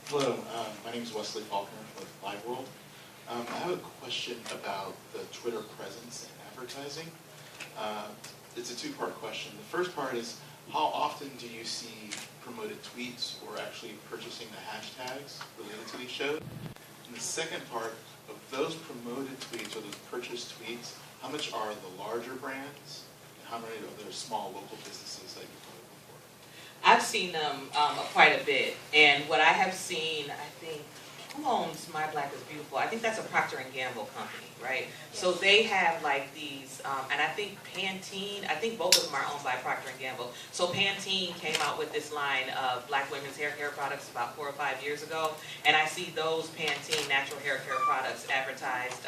Hello, my name is Wesley Faulkner with Live World. I have a question about the Twitter presence and advertising. It's a two-part question. The first part is, how often do you see promoted tweets or actually purchasing the hashtags related to these shows? And the second part, of those promoted tweets or those purchased tweets, how much are the larger brands and how many are there small local businesses that you promote them for? I've seen them quite a bit, and what I have seen, I think, who owns My Black is Beautiful? I think that's a Procter & Gamble company, right? Yes. So they have like these, and I think Pantene, I think both of them are owned by Procter & Gamble. So Pantene came out with this line of black women's hair care products about 4 or 5 years ago, and I see those Pantene natural hair care products advertised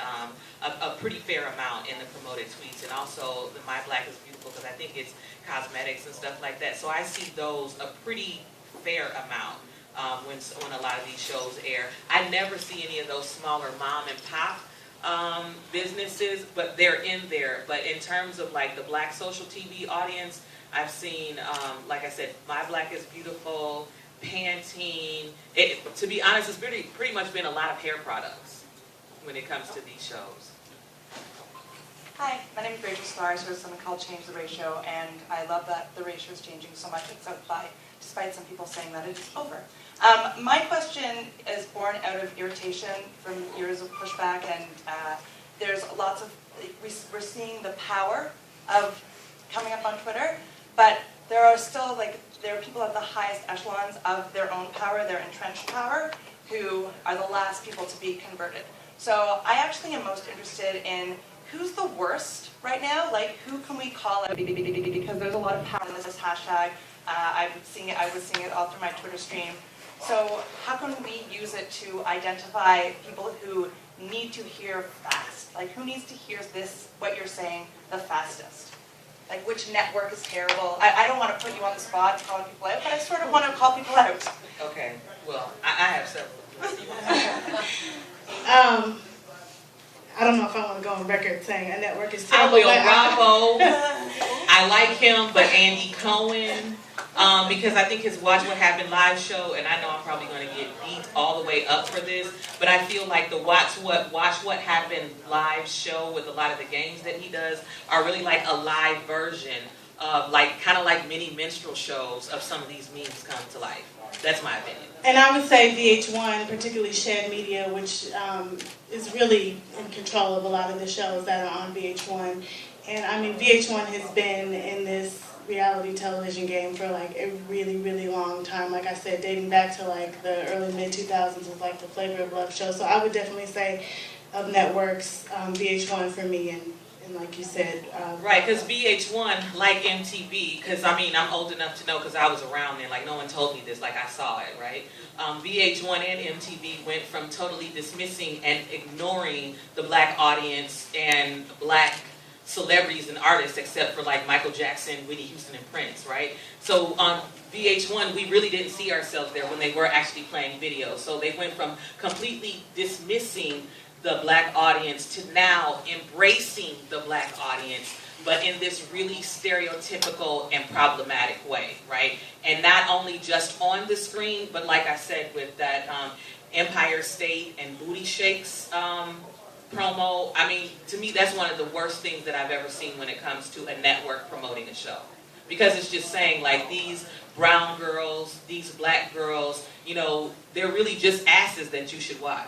a pretty fair amount in the promoted tweets, and also the My Black is Beautiful, because I think it's cosmetics and stuff like that. So I see those a pretty fair amount. When a lot of these shows air. I never see any of those smaller mom and pop businesses, but they're in there. But in terms of like the black social TV audience, I've seen, like I said, My Black is Beautiful, Pantene. To be honest, it's pretty much been a lot of hair products when it comes to these shows. Hi, my name is Rachel Stars, who has something called Change the Ratio, and I love that the ratio is changing so much it's out by, despite some people saying that it's over. My question is born out of irritation from years of pushback, and there's lots of, we're seeing the power of coming up on Twitter, but there are still, there are people at the highest echelons of their own power, their entrenched power, who are the last people to be converted. So I actually am most interested in who's the worst right now? Like, who can we call out? Because there's a lot of power in this hashtag. I was seeing it all through my Twitter stream. So how can we use it to identify people who need to hear fast? Like, who needs to hear this, what you're saying, the fastest? Like, which network is terrible? I don't want to put you on the spot calling people out, but I sort of want to call people out. Okay, well, I have several. I don't know if I want to go on record saying a network is I terrible. will. Bravo. I like him, but Andy Cohen, because I think his Watch What Happened live show, and I know I'm probably going to get beat all the way up for this, but I feel like the Watch What Happened live show with a lot of the games that he does are really like a live version of kind of like mini minstrel shows of some of these memes come to life. That's my opinion. And I would say VH1, particularly Shed Media, which is really in control of a lot of the shows that are on VH1. And I mean, VH1 has been in this reality television game for like a really, really long time. Like I said, dating back to like the early mid-2000s with like the Flavor of Love show. So I would definitely say of networks, VH1 for me, and like you said. Right, because VH1, like MTV, because I mean, I'm old enough to know because I was around then, like no one told me this, like I saw it, right? VH1 and MTV went from totally dismissing and ignoring the black audience and black celebrities and artists, except for like Michael Jackson, Whitney Houston, and Prince, right? So on VH1, we really didn't see ourselves there when they were actually playing videos. So they went from completely dismissing the black audience to now embracing the black audience, but in this really stereotypical and problematic way, right? And not only just on the screen, but like I said, with that Empire State and Booty Shakes promo, I mean, to me, that's one of the worst things that I've ever seen when it comes to a network promoting a show. Because it's just saying, like, these brown girls, these black girls, you know, they're really just asses that you should watch.